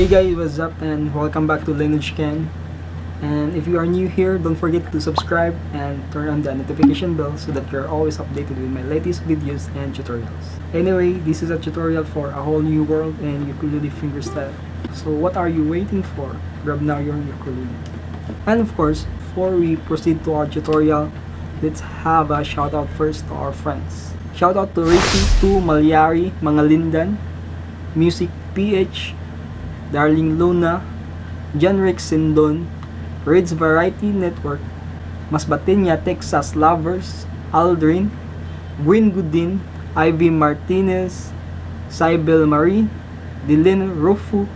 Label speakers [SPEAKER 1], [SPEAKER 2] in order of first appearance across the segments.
[SPEAKER 1] Hey guys, what's up and welcome back to Lineage Can. And if you are new here, don't forget to subscribe and turn on the notification bell so that you're always updated with my latest videos and tutorials. Anyway, this is a tutorial for a whole new world in ukulele fingerstyle. So what are you waiting for? Grab now your ukulele. And of course, before we proceed to our tutorial, let's have a shout out first to our friends. Shout out to Ricky, to Malyari, Mangalindan, Music PH, Darling Luna, Janrick Sindon, Reds Variety Network, Masbatinya Texas Lovers, Aldrin, Gwyn Goodin, Ivy Martinez, Cybel Marie, Dylan Rufu,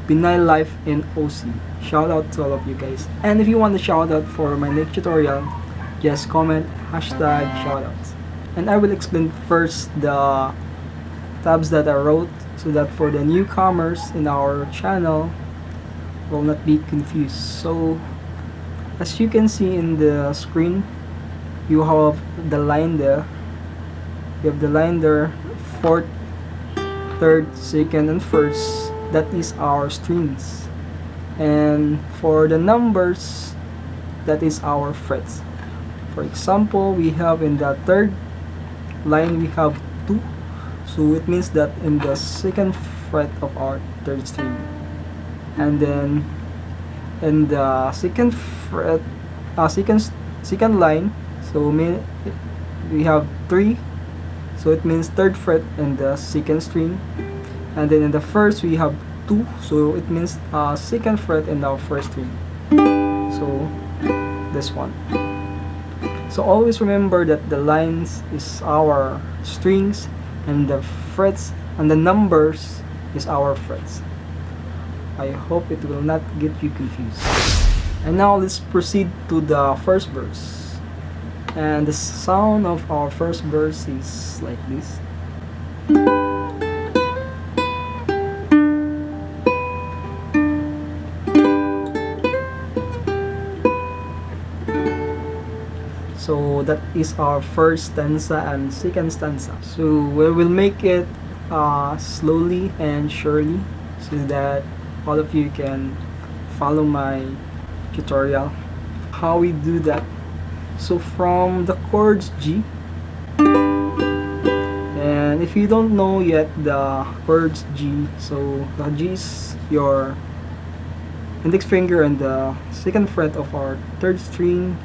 [SPEAKER 1] Pinay Life, and OC. Shout out to all of you guys. And if you want a shout out for my next tutorial, just comment hashtag shoutouts. And I will explain first the tabs that I wrote so that for the newcomers in our channel will not be confused. So as you can see in the screen, you have the line there. You have the line there, fourth, third, second, and first. That is our strings. And for the numbers, that is our frets. For example, we have in the third line we have 2. So it means that in the second fret of our third string. And then in the second fret, second line, so we have 3. So it means third fret in the second string. And then in the first we have 2. So it means second fret in our first string. So this one. So always remember that the lines is our strings and the frets and the numbers is our frets. I hope it will not get you confused. And now let's proceed to the first verse. And the sound of our first verse is like this. So that is our first stanza and second stanza. So we will make it slowly and surely so that all of you can follow my tutorial how we do that. So from the chords G, and if you don't know yet the chords G, so the G is your index finger and the second fret of our third string,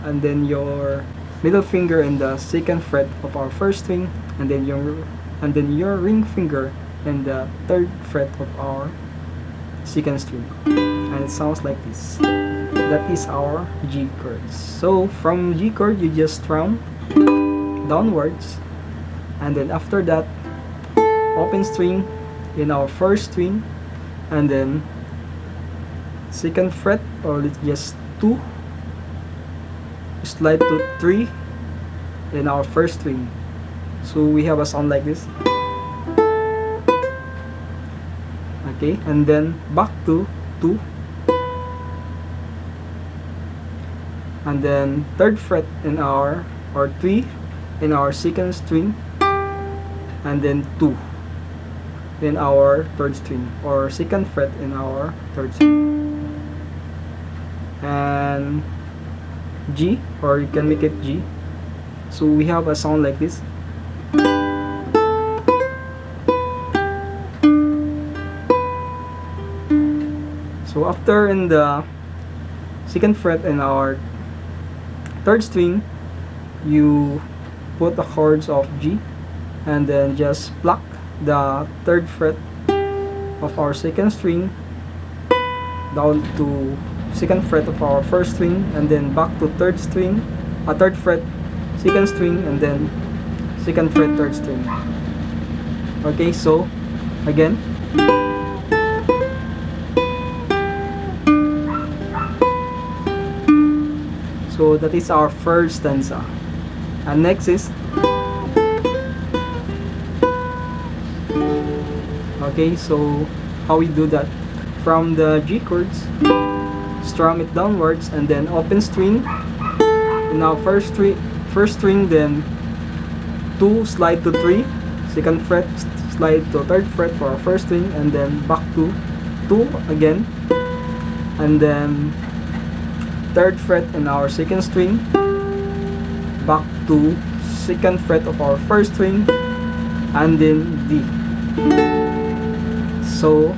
[SPEAKER 1] and then your middle finger and the second fret of our first string, and then your ring finger and the third fret of our second string. And it sounds like this. That is our G chords. So from G chord you just strum downwards, and then after that open string in our first string, and then second fret, or just 2, slide to 3 in our first string. So we have a sound like this. Okay, and then back to 2, and then third fret in our, or 3 in our second string, and then 2 in our third string, or second fret in our third string, and G, or you can make it G. So we have a sound like this. So after in the second fret in our third string, you put the chords of G, and then just pluck the third fret of our second string down to second fret of our first string, and then back to third string, third fret, second string, and then second fret, third string. Okay, so again. So that is our first stanza. And next is, okay, so how we do that? From the G chords, strum it downwards, and then open string in our first string, then 2 slide to 3, second fret slide to third fret for our first string, and then back to 2 2 again, and then 3rd fret in our 2nd string, back to 2nd fret of our 1st string, and then D. So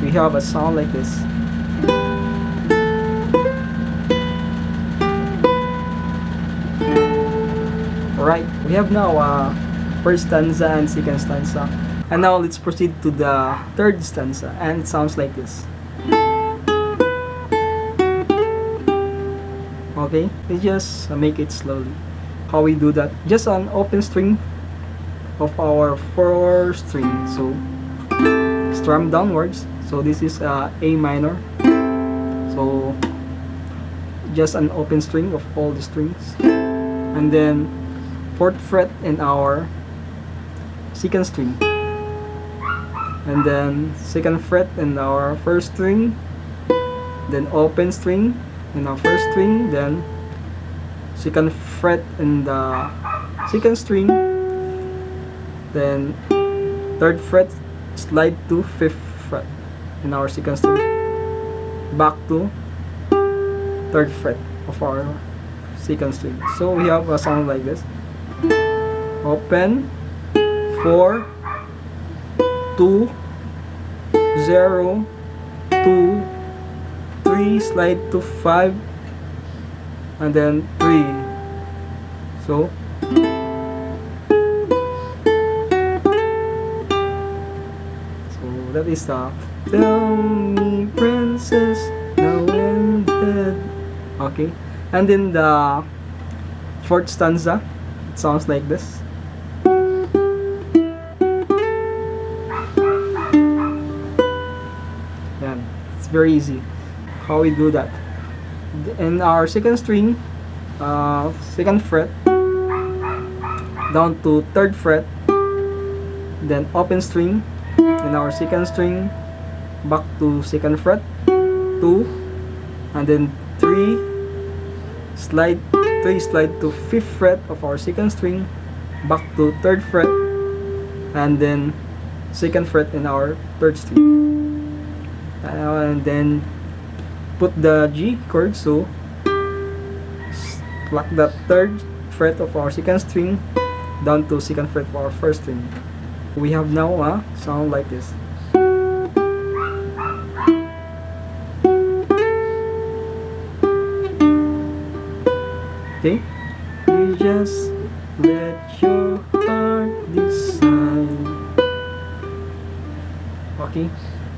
[SPEAKER 1] we have a sound like this. Alright, we have now first stanza and second stanza. And now let's proceed to the 3rd stanza, and it sounds like this. Okay, let's just make it slowly. How we do that? Just an open string of our 4th string. So strum downwards. So this is A minor. So just an open string of all the strings. And then 4th fret in our 2nd string. And then 2nd fret in our 1st string. Then open string in our 1st string. Then 2nd fret in the 2nd string. Then 3rd fret, slide to 5th fret in our 2nd string. Back to 3rd fret of our 2nd string. So we have a sound like this. Open 4 2 0 2 3, slide to 5, and then 3. So that is the tell me princess now and then. Okay, and then the 4th stanza, it sounds like this. Yeah, it's very easy. How we do that? In our 2nd string, 2nd fret down to 3rd fret, then open string in our 2nd string, back to 2nd fret, 2, and then 3, slide to 5th fret of our 2nd string, back to 3rd fret, and then 2nd fret in our 3rd string. And then put the G chord, so pluck the 3rd fret of our 2nd string down to 2nd fret of our 1st string. We have now a sound like this. Okay, you just let your heart decide. Okay,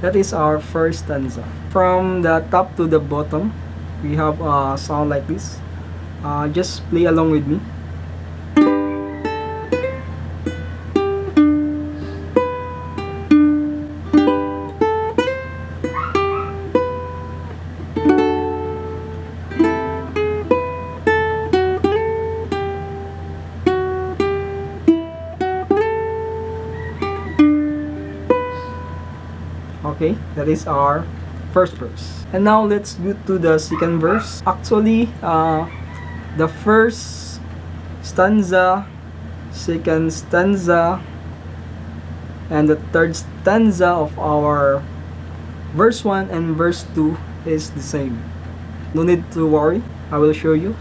[SPEAKER 1] that is our first stanza. From the top to the bottom, we have a sound like this. Just play along with me. Okay, that is our first verse. And now let's go to the second verse. Actually, the first stanza, second stanza, and the third stanza of our verse 1 and verse 2 is the same. No need to worry, I will show you.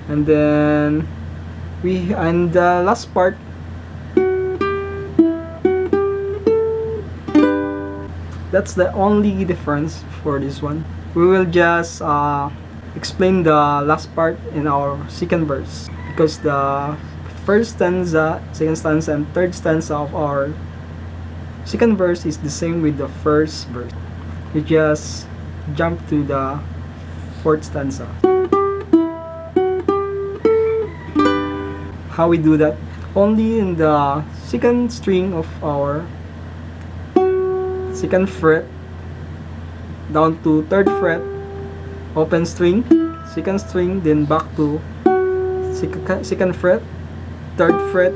[SPEAKER 1] And then and the last part, that's the only difference for this one. We will just explain the last part in our second verse, because the first stanza, second stanza, and third stanza of our second verse is the same with the first verse. You just jump to the fourth stanza. How we do that? Only in the second string of our second fret down to third fret, open string, second string, then back to second fret, third fret,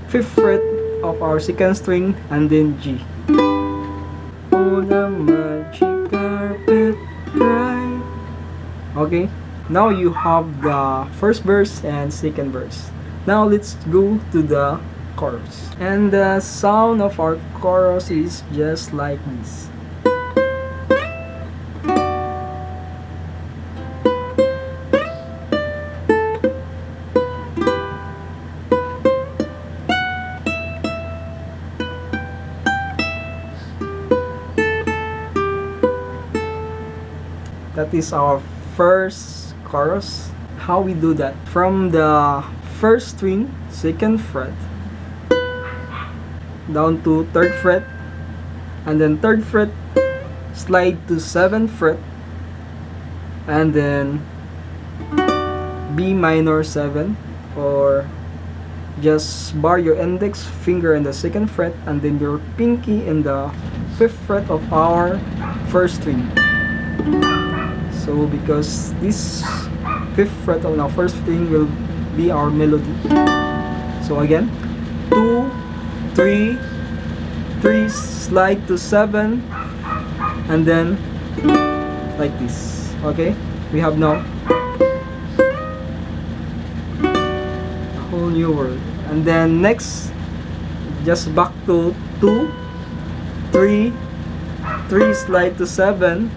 [SPEAKER 1] fifth fret of our second string, and then G. Oh, the magic carpet ride. Okay, now you have the first verse and second verse. Now let's go to the chorus. And the sound of our chorus is just like this. That is our first chorus. How we do that? From the first string, second fret, down to third fret, and then third fret, slide to seventh fret, and then B minor 7, or just bar your index finger in the second fret and then your pinky in the fifth fret of our first string. So because this fifth fret on our first string will be our melody. So again, 2, 3, 3, slide to 7, and then like this. Okay, we have now a whole new world. And then next, just back to 2, 3, 3, slide to 7,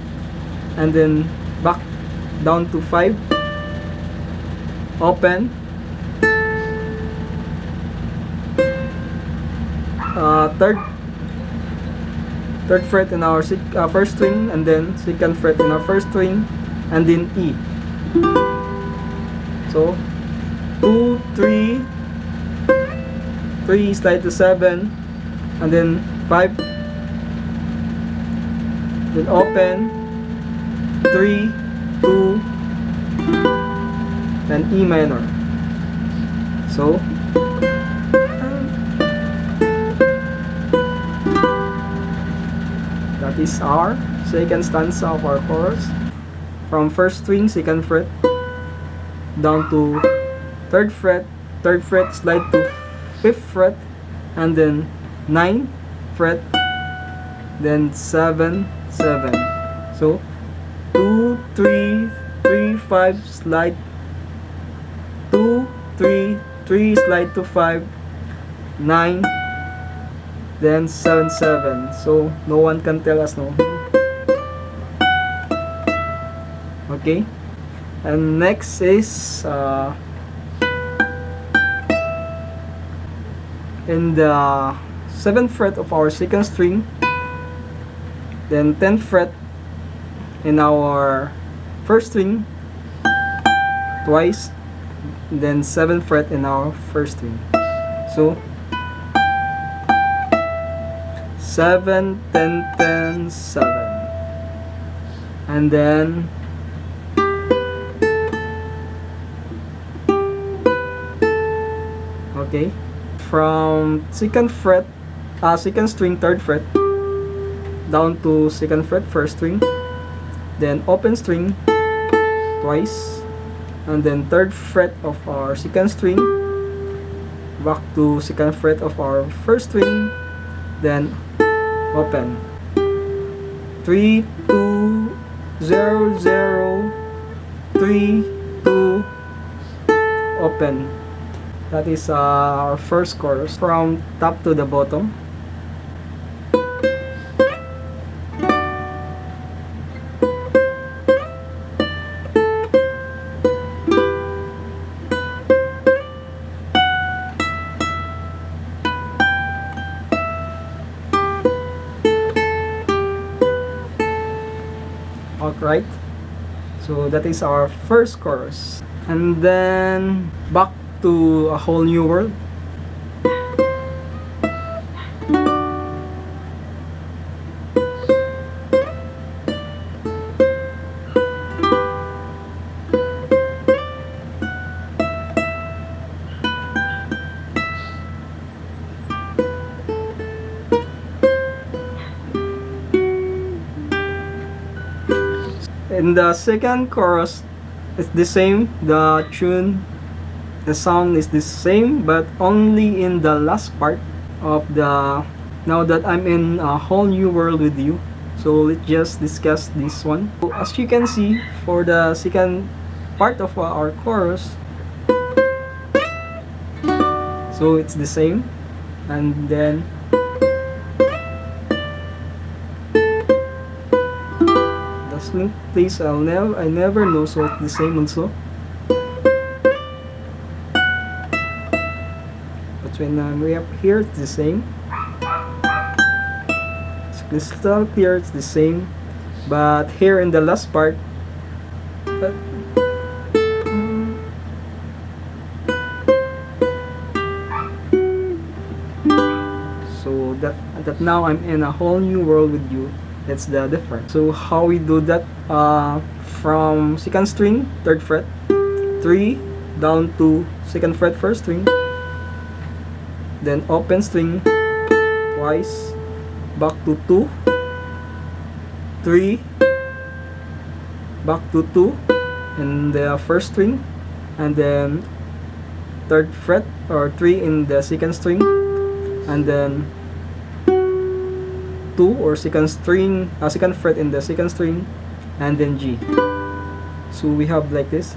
[SPEAKER 1] and then back down to 5, open, third fret in our first string, and then second fret in our first string, and then E. So 2, 3, 3, slide to 7, and then 5, then open, 3, 2, and E minor. So that is our second stanza of our chorus. From first string, second fret, down to third fret, slide to fifth fret, and then 9 fret, then 7, 7. So 2, 3, 3, 5, slide, 2, 3, 3, slide to 5, 9, then 7, 7. So no one can tell us no. Okay, and next is in the 7th fret of our second string, then 10th fret in our first string twice, then 7th fret in our first string. So 7, 10, 10, 7, and then okay, from second fret, second string, third fret, down to second fret, first string, then open string twice, and then third fret of our second string, back to second fret of our first string, then open, 3, 2, 0, 0, 3, 2, open. That is our first chorus from top to the bottom. Alright, so that is our first chorus, and then back to a whole new world. In the second chorus, it's the same, the tune, the sound is the same, but only in the last part of the now that I'm in a whole new world with you. So let's just discuss this one. So as you can see, for the second part of our chorus, so it's the same, and then the string plays I never know, so it's the same also. But when I'm way up here, it's the same. It's crystal clear, it's the same. But here in the last part, so that now I'm in a whole new world with you. That's the difference. So how we do that, from second string, third fret, 3 down to second fret, first string, then open string twice, back to 2, 3, back to 2 in the first string, and then third fret or 3 in the second string, and then 2 or second string, second fret in the second string, and then G. So we have like this.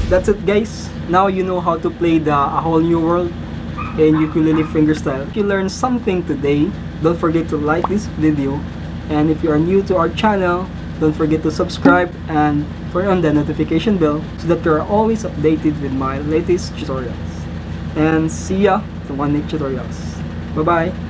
[SPEAKER 1] That's it, guys. Now you know how to play A Whole New World in Ukulele Fingerstyle. If you learned something today, don't forget to like this video, and if you are new to our channel, don't forget to subscribe and turn on the notification bell so that you are always updated with my latest tutorials. And see ya to my next tutorials. Bye bye.